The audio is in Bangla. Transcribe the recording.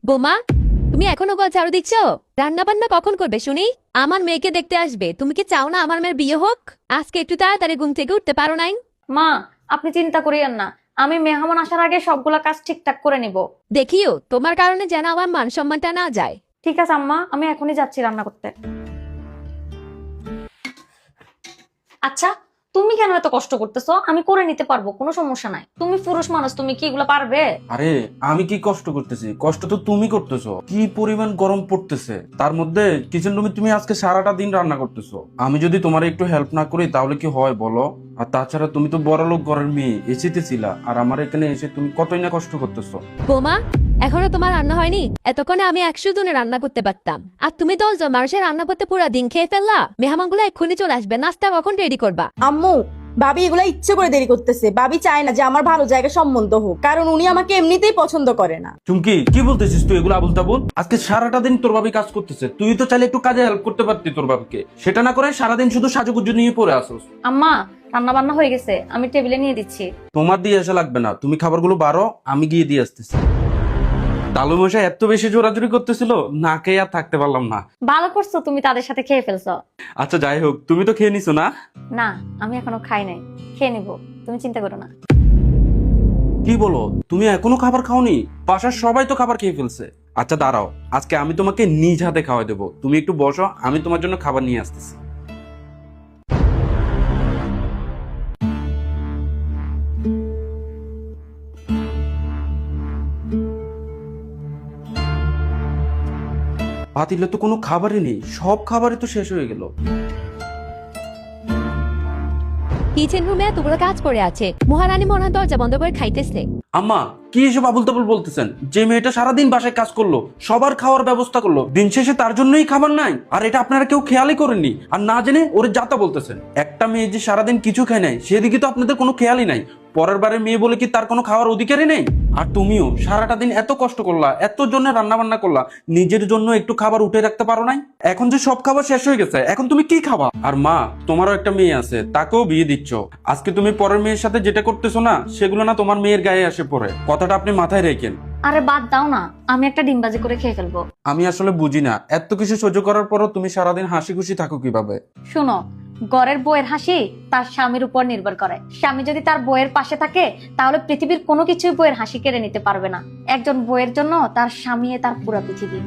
বোমা, তুমি এখনো ঘর ঝাড়ু দিচ্ছ? রান্না বান্না কখন করবে শুনি? আমার মেয়েকে দেখতে আসবে, তুমি কি চাও না আমার মেয়ের বিয়ে হোক? আজকে একটু তাড়াতাড়ি ঘুম থেকে উঠতে পারো নাই? মা, আপনি চিন্তা করিয়েন না, আমি মেহমান আসার আগে সবগুলা কাজ ঠিকঠাক করে নিব। দেখিও তোমার কারণে যেন আমার মান সম্মানটা না যায়। ঠিক আছে আম্মা, আমি এখনই যাচ্ছি রান্না করতে। আচ্ছা, তুমি কেন এত কষ্ট করতেছো? আমি করে নিতে পারবো, কোনো সমস্যা নাই। তুমি পুরুষ মানুষ, তুমি কি এগুলো পারবে? আরে আমি কি কষ্ট করতেছি? কষ্ট তো তুমি করতেছো। কি পরিমাণ গরম পড়তেছে, তার মধ্যে কিচেন রুমে তুমি আজকে সারাটা দিন রান্না করতেছো। আমি যদি তোমার একটু হেল্প না করি তাহলে কি হয় বলো? আর তাছাড়া তুমি তো বড়লোক ঘরের মেয়ে, এসিতে ছিলা, আর আমার এখানে এসে তুমি কতই না কষ্ট করতেছো। বোমা, এখনো তোমার রান্না হয়নি? এতক্ষণে আমি 100 জনে রান্না করতে পারতাম, আর তুমি 10 জন মানুষের রান্না করতে পুরো দিন খেয়ে ফেললা। মেহমানগুলো এক্ষুনি চলে আসবে, নাস্তা কখন রেডি করবা? আম্মু, ভাবি এগুলা ইচ্ছে করে দেরি করতেছে। ভাবি চায় না যে আমার ভালো জায়গায় সম্বন্ধ হোক, কারণ উনি আমাকে এমনিতেই পছন্দ করে না। চুমকি, কি বলতেছিস তুই এগুলো আবুল তাবুল? আজকে সারাটা দিন তোর ভাবি কাজ করতেছে, তুই তো চাইলে একটু কাজে হেল্প করতে পারতি তোর ভাবিকে। সেটা না করে সারাদিন শুধু সাজুগুজু নিয়ে পড়ে আসোস। আম্মা, রান্না বান্না হয়ে গেছে, আমি টেবিলে নিয়ে দিচ্ছি। তোমার দিয়ে আসা লাগবে না, তুমি খাবারগুলো বারো, আমি গিয়ে দিয়ে আসতেছি। ডালু মশাই এত বেশি জোরাজুরি করতেছিল, না খেয়ে আর থাকতে পারলাম না। ভালো করছো, তুমি তাদের সাথে খেয়ে ফেলছো। আচ্ছা যাই হোক, তুমি তো খেয়ে নিছো না? না, আমি এখনো খাই নাই, খেয়ে নিব, তুমি চিন্তা করো না। কি বলো, তুমি এখনো খাবার খাওনি? বাসার সবাই তো খাবার খেয়ে ফেলছে। আচ্ছা দাঁড়াও, আজকে আমি তোমাকে নিজ হাতে খাওয়াই দেবো। তুমি একটু বসো, আমি তোমার জন্য খাবার নিয়ে আসতেছি। পাতিলে তো কোনো খাবারই নেই, সব খাবারই তো শেষ হয়ে গেল। কিচেন রুমে এতগুলো কাজ করে আছে, মহারানী মনে হয় দরজা বন্ধ করে খাইতেছে। আম্মা, কি এসব আবুল তাবুল বলতেছেন? যে মেয়েটা সারাদিন বাসায় কাজ করলো, সবার খাওয়ার ব্যবস্থা করলো, দিন শেষে তার জন্যই খাবার নাই? আর এটা আপনারা কেউ খেয়ালই করেননি, আর না জেনে ওরে যাতা বলতেছেন। একটা মেয়ে যে সারাদিন কিছু খায় নাই, সেদিকে তো আপনাদের কোনো খেয়ালই নাই। পরের বারে মেয়ে বলে কি তার কোনো খাওয়ার অধিকারই নেই? আর তুমিও সারাটা দিন এত কষ্ট করলা, এত জন্য রান্না বান্না করলা, নিজের জন্য একটু খাবার উঠে রাখতে পারো নাই? এখন যে সব খাবার শেষ হয়ে গেছে, এখন তুমি কি খাবা? আর মা, তোমারও একটা মেয়ে আছে, তাকেও বিয়ে দিচ্ছ। আজকে তুমি পরের মেয়ের সাথে যেটা করতেছো না, সেগুলো না তোমার মেয়ের গায়ে আসে পড়ে। কথাটা আপনি মাথায় রেখেন। আরে বাদ দাও না, আমি একটা ডিমবাজি করে খেয়ে ফেলবো। আমি আসলে বুঝি না, এত কিছু সহ্য করার পরও তুমি সারাদিন হাসি খুশি থাকো কিভাবে? শুনো, ঘরের বউয়ের হাসি তার স্বামীর উপর নির্ভর করে। স্বামী যদি তার বউয়ের পাশে থাকে, তাহলে পৃথিবীর কোনো কিছুই বউয়ের হাসি কেড়ে নিতে পারবে না। একজন বউয়ের জন্য তার স্বামী তার পুরো পৃথিবী।